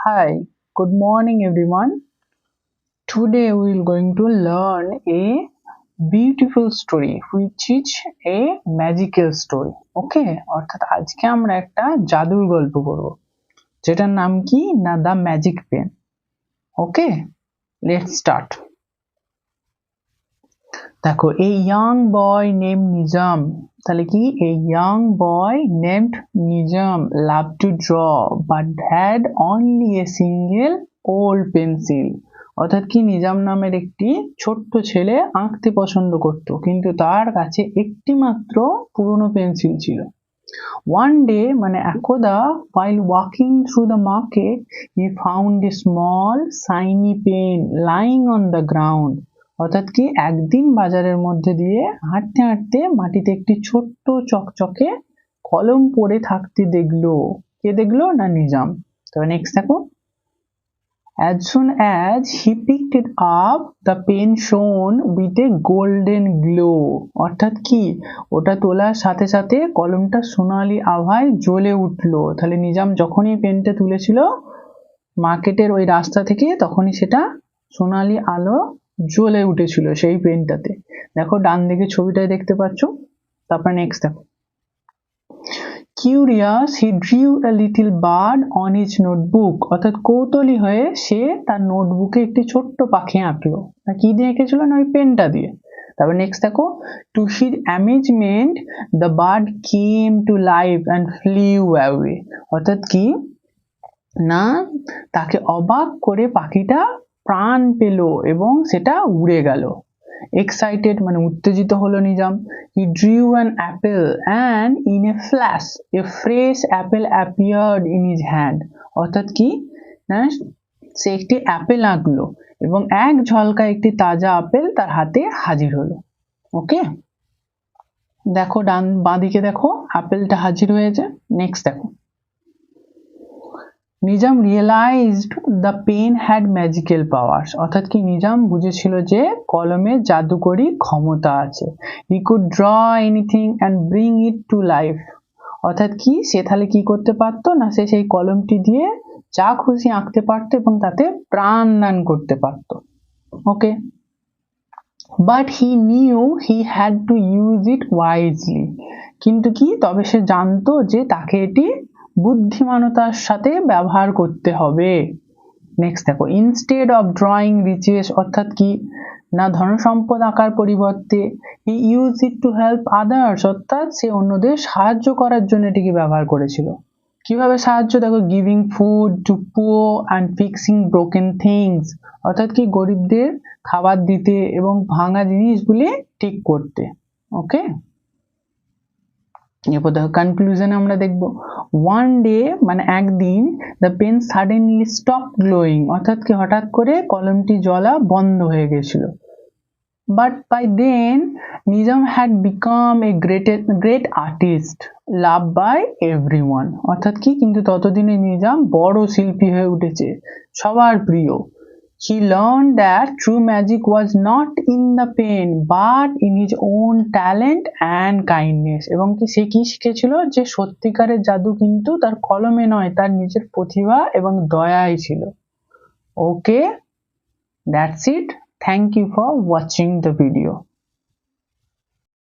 Hi, good morning everyone. Today we are going to learn a beautiful story which is a magical story. Okay, অর্থাৎ আজকে আমরা একটা জাদুর গল্প পড়ব যেটার নাম কি না the magic pen. Okay, let's start. দেখো, a young boy named Nizam, তাহলে কি a young boy named Nizam loved to draw but had only a single old pencil. অর্থাৎ কি নিজাম নামের একটি ছোট্ট ছেলে আঁকতে পছন্দ করত, কিন্তু তার কাছে একটি মাত্র পুরনো পেন্সিল ছিল। One day, মানে একদা, while walking through the market, he found a small shiny pen lying on the ground. অর্থাৎ কি একদিন বাজারের মধ্যে দিয়ে হাঁটতে হাঁটতে মাটিতে একটি ছোট্ট চকচকে কলম পড়ে থাকতে দেখলো। কে দেখলো? না নিজাম। তবে নেক্সট দেখো, as soon as he picked it up, the pen shone with a golden glow. অর্থাৎ কি ওটা তোলার সাথে সাথে কলমটা সোনালী আভায় জ্বলে উঠলো। তাহলে নিজাম যখনই পেনটা তুলেছিল মার্কেটের ওই রাস্তা থেকে, তখনই সেটা সোনালী আলো জ্বলে উঠেছিল সেই পেনটাতে। দেখো ডান দিকে ছবিটায় দেখতে পাচ্ছ। তারপর নেক্সট দেখো, Curious, he drew a little bird on his notebook. অর্থাৎ কৌতূহলী হয়ে সে তার নোটবুকে একটি ছোট্ট পাখি আঁকলো। কি দিয়ে এঁকেছিল? না ওই পেনটা দিয়ে। তারপর নেক্সট দেখো, to his amazement the bird came to life and flew away. অর্থাৎ কি না তাকে অবাক করে পাখিটা প্রাণ পেল এবং সেটা উড়ে গেল। Excited মানে উত্তেজিত হলো Nizam. He drew an apple and in a flash a fresh apple appeared in his hand. অর্থাৎ কি না সে একটি অ্যাপেল আঁকলো এবং এক ঝলকায় একটি তাজা আপেল তার হাতে হাজির হলো। ওকে, দেখো বাঁদিকে দেখো আপেলটা হাজির হয়েছে। নেক্সট দেখো, Nizam realized the pen had magical powers. অর্থাৎ কি নিজাম বুঝেছিল যে কলমে জাদুকরী ক্ষমতা আছে। He could draw anything and bring it to life. অর্থাৎ কি সে তাহলে কি করতে পারতো না সে সেই কলমটি দিয়ে যা খুশি আঁকতে পারতো এবং তাতে প্রাণ দান করতে পারতো। Okay, but he knew he had to use it wisely. কিন্তু কি তবে সে জানতো যে তাকে এটি বুদ্ধিমানতার সাথে ব্যবহার করতে হবে। নেক্সট দেখো, ইনস্টেড অফ ড্রয়িং রিচেস, অর্থাৎ কি না ধনসম্পদ আঁকার পরিবর্তে he use it to help others, অর্থাৎ সে অন্যদের সাহায্য করার জন্য এটিকে ব্যবহার করেছিল। কিভাবে সাহায্য? দেখো, giving food to poor and fixing broken things. অর্থাৎ কি গরিবদের খাবার দিতে এবং ভাঙা জিনিসগুলি ঠিক করতে। ওকে, এরপর দেখো কনক্লুশনে আমরা দেখব, ওয়ান ডে মানে একদিন the pen suddenly stop glowing. অর্থাৎ কি হঠাৎ করে কলমটি জ্বলা বন্ধ হয়ে গেছিল। But by then Nizam had become a great artist love by everyone. অর্থাৎ কি কিন্তু ততদিনে নিজাম বড় শিল্পী হয়ে উঠেছে, সবার প্রিয়। He learned that true magic was not in the pen but in his own talent and kindness. এবং কি সে কি শিখেছিল? যে সত্যিকারের জাদু কিন্তু তার কলমে নয়, তার নিজের প্রতিভা এবং দয়াই ছিল। ওকে, that's it. Thank you for watching the video.